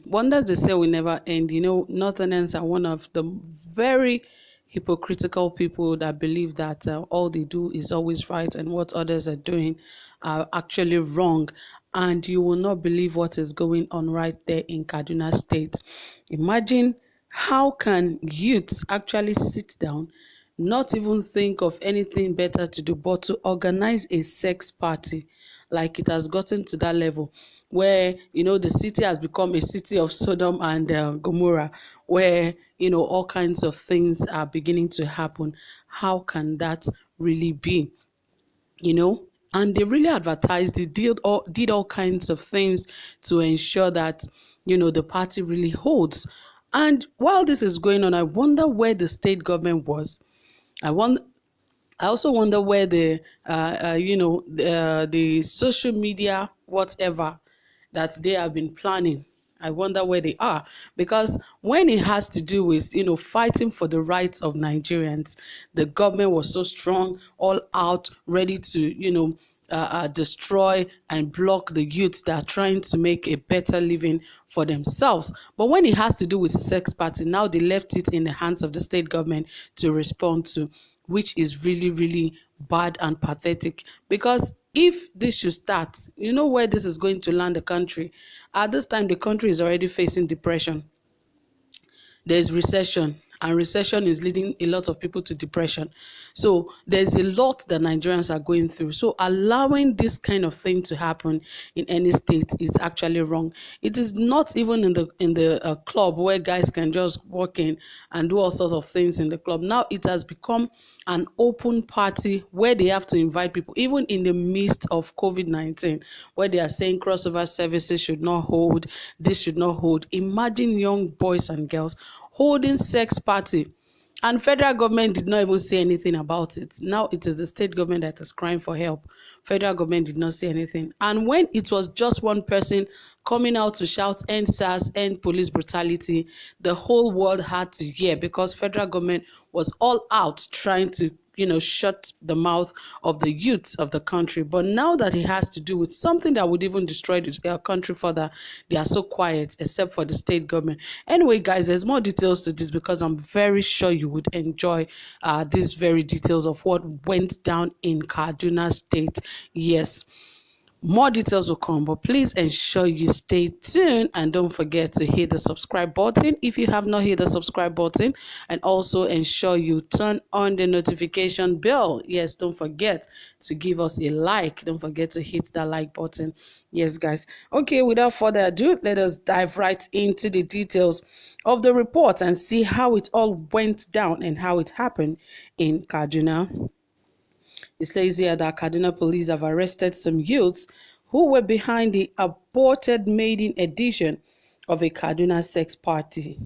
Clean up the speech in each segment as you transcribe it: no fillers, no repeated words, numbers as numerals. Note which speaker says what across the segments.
Speaker 1: Wonders they say will never end. Northerners are one of the very hypocritical people that believe that all they do is always right and what others are doing are actually wrong. And you will not believe what is going on right there in Kaduna State. Imagine how can youths actually sit down, not even think of anything better to do but to organize a sex party. Like, it has gotten to that level where the city has become a city of Sodom and Gomorrah, where all kinds of things are beginning to happen. How can that really be? And they really advertised it, did all kinds of things to ensure that the party really holds. And while this is going on, I wonder where the state government was. I also wonder where the social media, whatever, that they have been planning. I wonder where they are, because when it has to do with, fighting for the rights of Nigerians, the government was so strong, all out, ready to, destroy and block the youths that are trying to make a better living for themselves. But when it has to do with sex party, now they left it in the hands of the state government to respond to, which is really, really bad and pathetic. Because if this should start, where this is going to land the country. At this time, the country is already facing depression. There's recession, and recession is leading a lot of people to depression. So there's a lot that Nigerians are going through. So allowing this kind of thing to happen in any state is actually wrong. It is not even in the club where guys can just walk in and do all sorts of things in the club. Now it has become an open party where they have to invite people, even in the midst of COVID-19, where they are saying crossover services should not hold, this should not hold. Imagine young boys and girls holding sex party, and federal government did not even say anything about it. Now it is the state government that is crying for help. Federal government did not say anything. And when it was just one person coming out to shout, "End SARS, end police brutality," the whole world had to hear, because federal government was all out trying to shut the mouth of the youths of the country. But now that it has to do with something that would even destroy the country further, they are so quiet, except for the state government. Anyway, guys, there's more details to this, because I'm very sure you would enjoy these very details of what went down in Kaduna State. Yes. More details will come, but please ensure you stay tuned and don't forget to hit the subscribe button if you have not hit the subscribe button, and also ensure you turn on the notification bell. Yes, don't forget to give us a like. Don't forget to hit that like button. Yes, guys. Okay, without further ado, let us dive right into the details of the report and see how it all went down and how it happened in Kaduna. It says here that Kaduna police have arrested some youths who were behind the aborted maiden edition of a Kaduna sex party.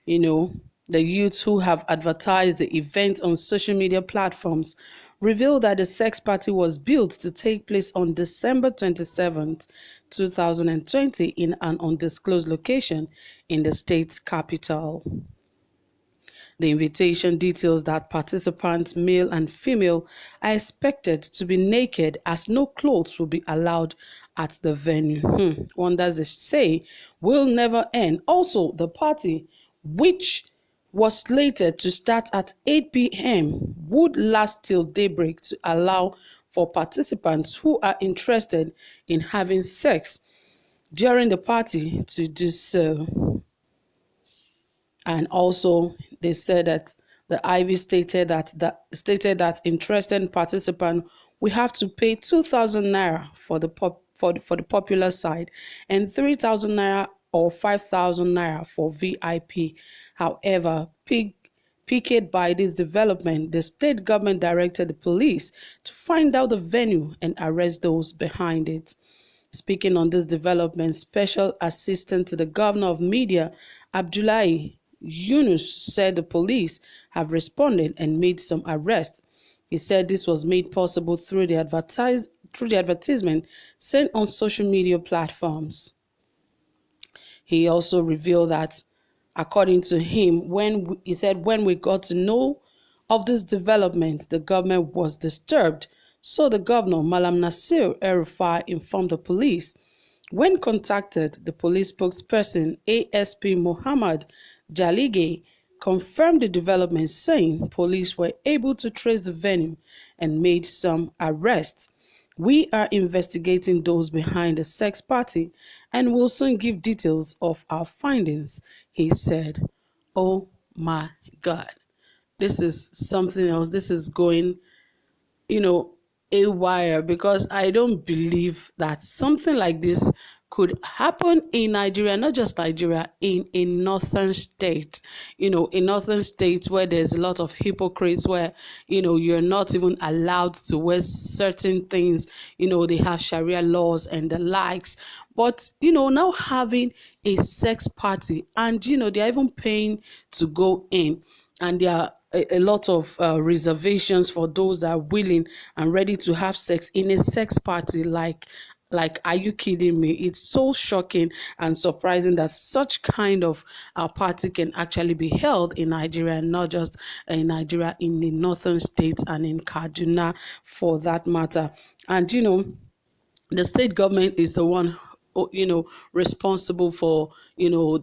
Speaker 1: The youths who have advertised the event on social media platforms revealed that the sex party was built to take place on December 27th, 2020 in an undisclosed location in the state's capital. The invitation details that participants, male and female, are expected to be naked, as no clothes will be allowed at the venue. Wonders they say will never end. Also, the party, which was slated to start at 8 p.m., would last till daybreak to allow for participants who are interested in having sex during the party to do so. And also, they said that the Ivy stated that interested participant will have to pay 2,000 naira for the popular side, and 3,000 naira or 5,000 naira for VIP. However, piqued by this development, the state government directed the police to find out the venue and arrest those behind it. Speaking on this development, Special Assistant to the Governor of Media, Abdullahi Yunus, said the police have responded and made some arrests. He said this was made possible through the advertisement sent on social media platforms. He also revealed that, according to him, when we got to know of this development, the government was disturbed. So the governor, Malam Nasir El-Rufai, informed the police, When contacted, the police spokesperson ASP Mohammad Jalige confirmed the development, saying police were able to trace the venue and made some arrests. "We are investigating those behind the sex party and will soon give details of our findings," he said. Oh my God. This is something else. This is going, you know, a wire, because I don't believe that something like this could happen in Nigeria, not just Nigeria, in a northern state, in northern states where there's a lot of hypocrites, where, you're not even allowed to wear certain things, they have Sharia laws and the likes. But, now having a sex party, and, they're even paying to go in, and there are a lot of reservations for those that are willing and ready to have sex in a sex party. Like, are you kidding me? It's so shocking and surprising that such kind of party can actually be held in Nigeria, and not just in Nigeria, in the northern states and in Kaduna for that matter. And the state government is the one responsible for for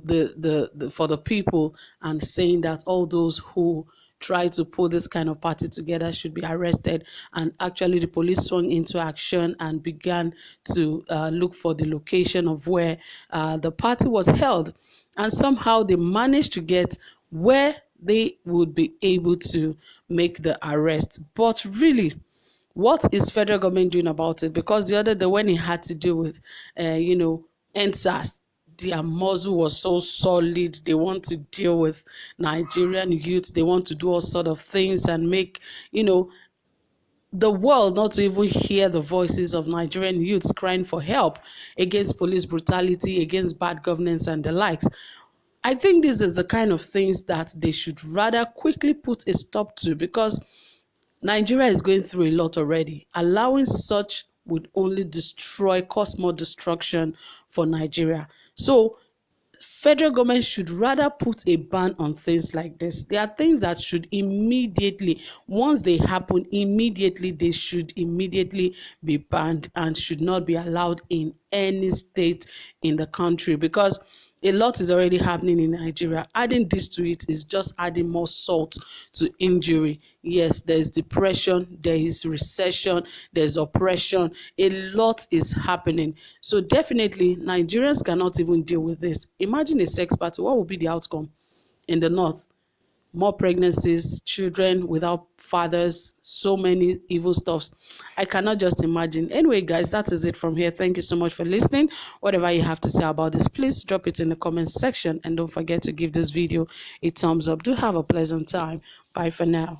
Speaker 1: the people, and saying that all those who try to put this kind of party together should be arrested. And actually the police swung into action and began to look for the location of where the party was held, and somehow they managed to get where they would be able to make the arrest. But really, what is federal government doing about it? Because the other day when it had to do with, NSAS, their muzzle was so solid. They want to deal with Nigerian youth. They want to do all sort of things and make, the world not to even hear the voices of Nigerian youths crying for help against police brutality, against bad governance and the likes. I think this is the kind of things that they should rather quickly put a stop to, because Nigeria is going through a lot already. Allowing such would only cause more destruction for Nigeria. So federal government should rather put a ban on things like this. There are things that should immediately, once they happen, they should immediately be banned and should not be allowed in any state in the country, because a lot is already happening in Nigeria. Adding this to it is just adding more salt to injury. Yes, there's depression, there is recession, there's oppression. A lot is happening. So definitely, Nigerians cannot even deal with this. Imagine a sex party. What would be the outcome in the north? More pregnancies, children without fathers, so many evil stuffs. I cannot just imagine. Anyway, guys, that is it from here. Thank you so much for listening. Whatever you have to say about this, please drop it in the comment section, and don't forget to give this video a thumbs up. Do have a pleasant time. Bye for now.